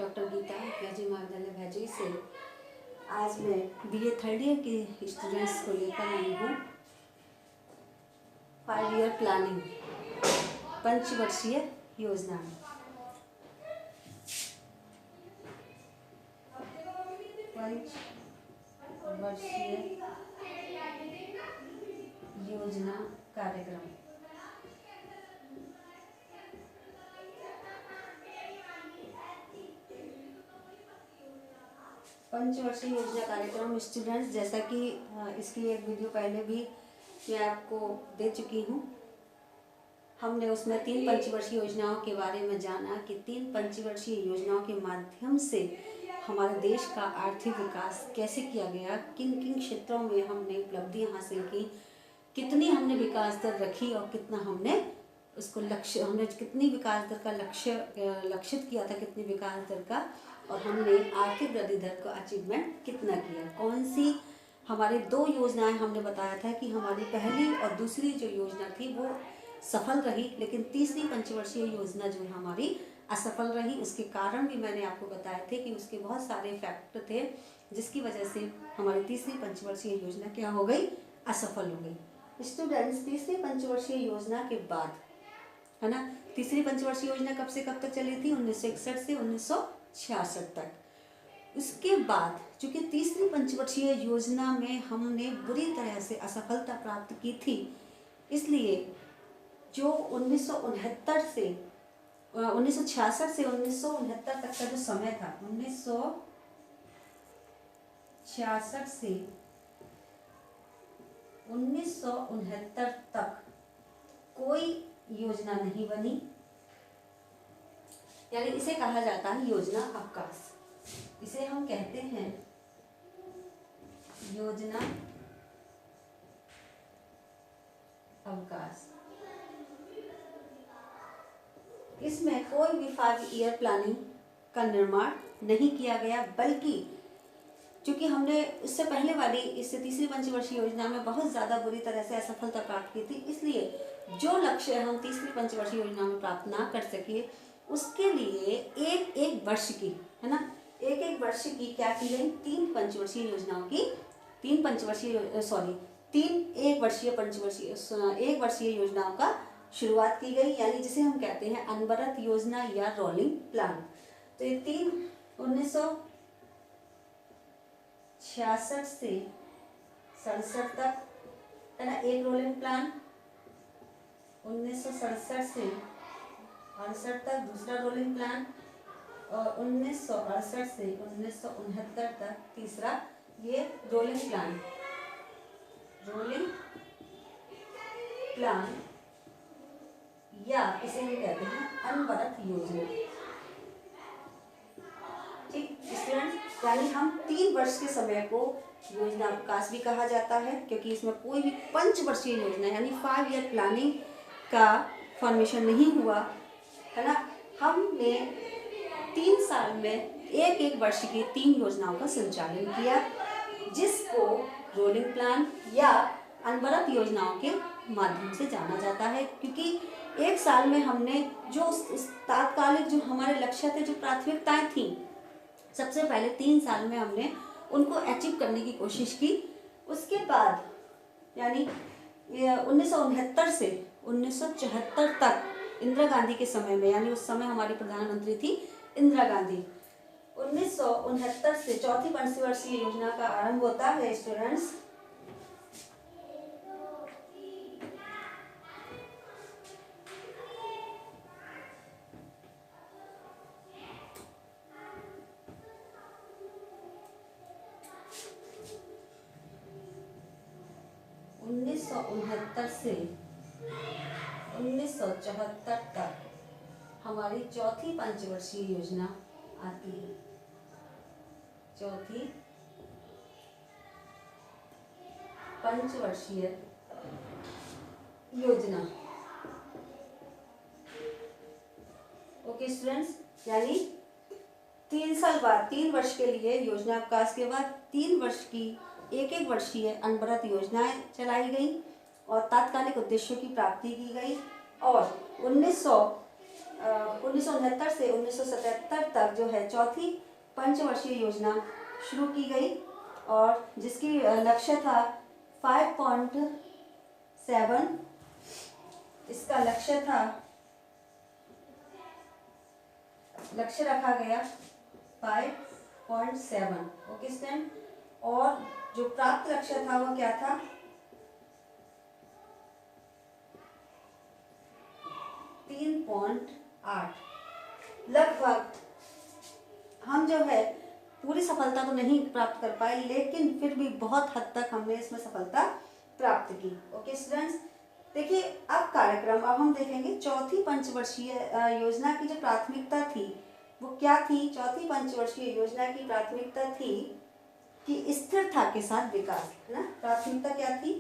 Doctor Gita KG महाविद्यालय भैजई से आज मैं बीए थर्ड ईयर के स्टूडेंट्स को लेकर आई हूँ 5 ईयर प्लानिंग पंचवर्षीय योजना। पंचवर्षीय योजना कार्यक्रम। पंचवर्षीय योजना कार्यक्रम स्टूडेंट्स, जैसा कि इसकी एक वीडियो पहले भी मैं आपको दे चुकी हूँ। हमने उसमें 3 पंचवर्षीय योजनाओं के बारे में जाना कि 3 पंचवर्षीय योजनाओं के माध्यम से हमारे देश का आर्थिक विकास कैसे किया गया, किन किन क्षेत्रों में हमने उपलब्धियां हासिल की, कितनी हमने विकास दर रखी और कितना हमने उसको हमने कितनी विकास दर का लक्षित किया था, कितनी विकास दर का, और हमने आर्थिक वृद्धि दर को अचीवमेंट कितना किया। कौन सी हमारी 2 योजनाएं हमने बताया था कि हमारी पहली और दूसरी जो योजना थी वो सफल रही, लेकिन तीसरी पंचवर्षीय योजना जो हमारी असफल रही। उसके कारण भी मैंने आपको बताए थे कि उसके बहुत सारे फैक्टर थे जिसकी वजह से हमारी तीसरी पंचवर्षीय योजना क्या हो गई, असफल हो गई। स्टूडेंट्स, तीसरी पंचवर्षीय योजना के बाद, है ना, तीसरी पंचवर्षीय योजना कब से कब तक चली थी? 1961 से 1966 तक। उसके बाद चूंकि तीसरी पंचवर्षीय योजना में हमने बुरी तरह से असफलता प्राप्त की थी, इसलिए जो 1969 से 1966 से 1969 तक का जो समय था, 1966 से 1969 तक कोई योजना नहीं बनी, यानी इसे कहा जाता है योजना अवकाश। इसे हम कहते हैं योजना अवकाश। इसमें कोई भी 5 ईयर प्लानिंग का निर्माण नहीं किया गया, बल्कि चूंकि हमने इससे पहले वाली इससे तीसरी पंचवर्षीय योजना में बहुत ज़्यादा बुरी तरह से असफलता प्राप्त की थी, इसलिए जो लक्ष्य हम तीसरी पंचवर्षीय योजना में प्राप्त ना कर सके, उसके लिए एक वर्ष की, है ना, एक वर्ष की क्या की गई, 3 पंचवर्षीय योजनाओं की, 3 एक वर्षीय योजनाओं का शुरुआत की गई, यानी जिसे हम कहते हैं अनवरत योजना या रोलिंग प्लान। तो ये 1966 से 67 तक, है ना, एक रोलिंग प्लान, 1967 से 68 तक दूसरा रोलिंग प्लान, और 1968 से 1969 तक तीसरा ये रोलिंग प्लान या इसे हम कहते हैं अनवरत योजना। ठीक स्टूडेंट, यानी हम 3 वर्ष के समय को योजना अवकाश भी कहा जाता है, क्योंकि इसमें कोई भी पंचवर्षीय योजना यानी 5 ईयर प्लानिंग का फॉर्मेशन नहीं हुआ, है ना। हमने 3 साल में एक वर्ष की 3 योजनाओं का संचालन किया, जिसको रोलिंग प्लान या अनवरत योजनाओं के माध्यम से जाना जाता है, क्योंकि एक साल में हमने जो तात्कालिक जो हमारे लक्ष्य थे, जो प्राथमिकताएं थी, सबसे पहले 3 साल में हमने उनको अचीव करने की कोशिश की। उसके बाद यानी 1969 से 1974 तक इंदिरा गांधी के समय में, यानी उस समय हमारी प्रधानमंत्री थी इंदिरा गांधी, 1969 से चौथी पंचवर्षीय योजना का आरंभ होता है स्टूडेंट्स। से 1974 तक हमारी चौथी पंचवर्षीय योजना आती है। चौथी पंचवर्षीय योजना। ओके स्टूडेंट्स, यानी 3 साल बाद, 3 वर्ष के लिए योजना अवकाश के बाद 3 वर्ष की एक वर्षीय अनवरत योजनाएं चलाई गई और तात्कालिक उद्देश्यों की प्राप्ति की गई। और 1969 से 1977 तक जो है चौथी पंचवर्षीय योजना शुरू की गई और जिसकी लक्ष्य था 5.7, इसका लक्ष्य रखा गया 5.7। ओके स्टूडेंट, और जो प्राप्त लक्ष्य था वो क्या था? 3.8। लगभग हम जो है पूरी सफलता तो नहीं प्राप्त कर पाए, लेकिन फिर भी बहुत हद तक हमने इसमें सफलता प्राप्त की। ओके स्टूडेंट्स, देखिए अब कार्यक्रम, अब हम देखेंगे चौथी पंचवर्षीय योजना की जो प्राथमिकता थी वो क्या थी। चौथी पंचवर्षीय योजना की प्राथमिकता थी कि स्थिरता के साथ विकास, है ना। प्राथमिकता क्या थी?